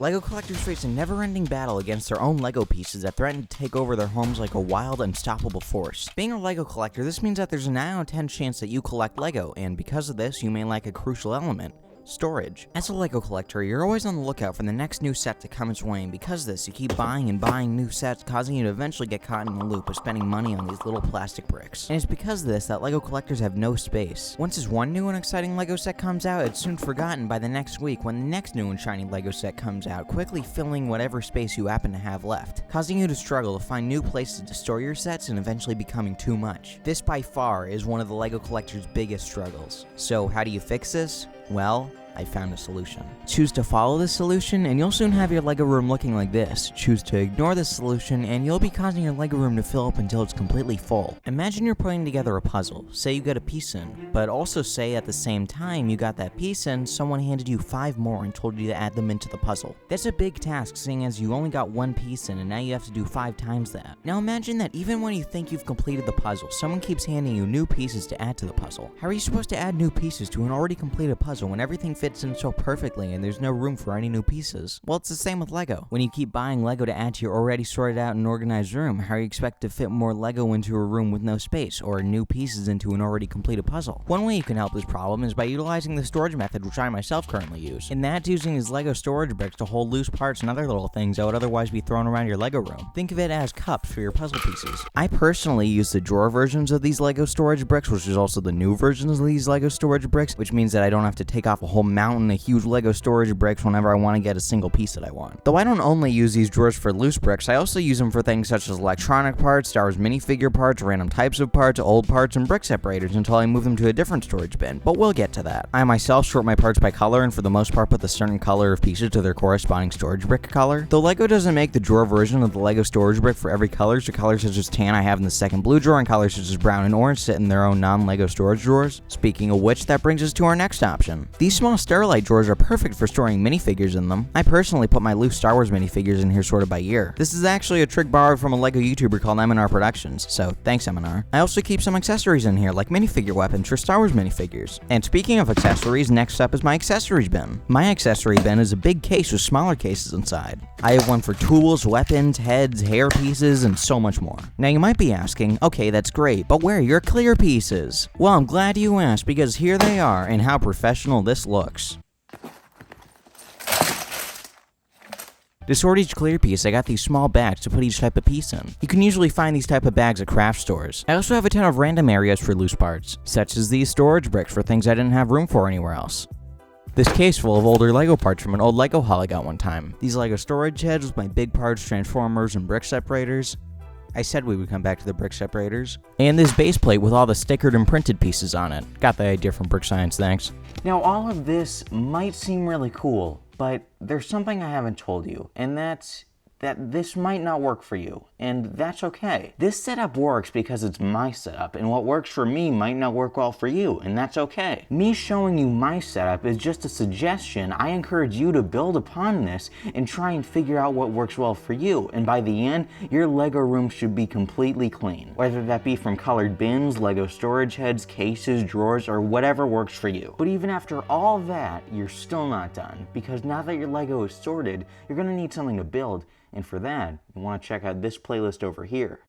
LEGO collectors face a never-ending battle against their own LEGO pieces that threaten to take over their homes like a wild, unstoppable force. Being a LEGO collector, this means that there's a 9 out of 10 chance that you collect LEGO, and because of this, you may lack a crucial element. Storage. As a LEGO collector, you're always on the lookout for the next new set to come its way, and because of this, you keep buying and buying new sets, causing you to eventually get caught in the loop of spending money on these little plastic bricks. And it's because of this that LEGO collectors have no space. Once this one new and exciting LEGO set comes out, it's soon forgotten by the next week when the next new and shiny LEGO set comes out, quickly filling whatever space you happen to have left, causing you to struggle to find new places to store your sets and eventually becoming too much. This by far is one of the LEGO collector's biggest struggles. So how do you fix this? Well, I found a solution. Choose to follow this solution and you'll soon have your LEGO room looking like this. Choose to ignore this solution and you'll be causing your LEGO room to fill up until it's completely full. Imagine you're putting together a puzzle. Say you got a piece in, but also say at the same time you got that piece in, someone handed you 5 more and told you to add them into the puzzle. That's a big task seeing as you only got 1 piece in and now you have to do 5 times that. Now imagine that even when you think you've completed the puzzle, someone keeps handing you new pieces to add to the puzzle. How are you supposed to add new pieces to an already completed puzzle when everything fits in so perfectly and there's no room for any new pieces? Well, it's the same with LEGO. When you keep buying LEGO to add to your already sorted out and organized room, how are you expect to fit more LEGO into a room with no space, or new pieces into an already completed puzzle? One way you can help this problem is by utilizing the storage method, which I myself currently use, and that's using these LEGO storage bricks to hold loose parts and other little things that would otherwise be thrown around your LEGO room. Think of it as cups for your puzzle pieces. I personally use the drawer versions of these LEGO storage bricks, which is also the new versions of these LEGO storage bricks, which means that I don't have to take off a whole mountain of huge LEGO storage bricks whenever I want to get a single piece that I want. Though I don't only use these drawers for loose bricks, I also use them for things such as electronic parts, Star Wars minifigure parts, random types of parts, old parts, and brick separators until I move them to a different storage bin, but we'll get to that. I myself sort my parts by color and for the most part put the certain color of pieces to their corresponding storage brick color. Though LEGO doesn't make the drawer version of the LEGO storage brick for every color, so colors such as tan I have in the second blue drawer and colors such as brown and orange sit in their own non-LEGO storage drawers. Speaking of which, that brings us to our next option. These small Starlight drawers are perfect for storing minifigures in them. I personally put my loose Star Wars minifigures in here sorted by year. This is actually a trick borrowed from a LEGO YouTuber called M&R Productions, so thanks M&R. I also keep some accessories in here, like minifigure weapons for Star Wars minifigures. And speaking of accessories, next up is my accessories bin. My accessory bin is a big case with smaller cases inside. I have one for tools, weapons, heads, hair pieces, and so much more. Now you might be asking, okay, that's great, but where are your clear pieces? Well, I'm glad you asked, because here they are, and how professional this looks. To sort each clear piece, I got these small bags to put each type of piece in. You can usually find these type of bags at craft stores. I also have a ton of random areas for loose parts, such as these storage bricks for things I didn't have room for anywhere else. This case full of older LEGO parts from an old LEGO haul I got one time. These LEGO storage heads with my big parts, transformers, and brick separators. I said we would come back to the brick separators. And this base plate with all the stickered and printed pieces on it. Got the idea from Brick Science, thanks. Now all of this might seem really cool, but there's something I haven't told you, and that's that this might not work for you, and that's okay. This setup works because it's my setup, and what works for me might not work well for you, and that's okay. Me showing you my setup is just a suggestion. I encourage you to build upon this and try and figure out what works well for you, and by the end, your LEGO room should be completely clean. Whether that be from colored bins, LEGO storage heads, cases, drawers, or whatever works for you. But even after all that, you're still not done, because now that your LEGO is sorted, you're gonna need something to build. And for that, you want to check out this playlist over here.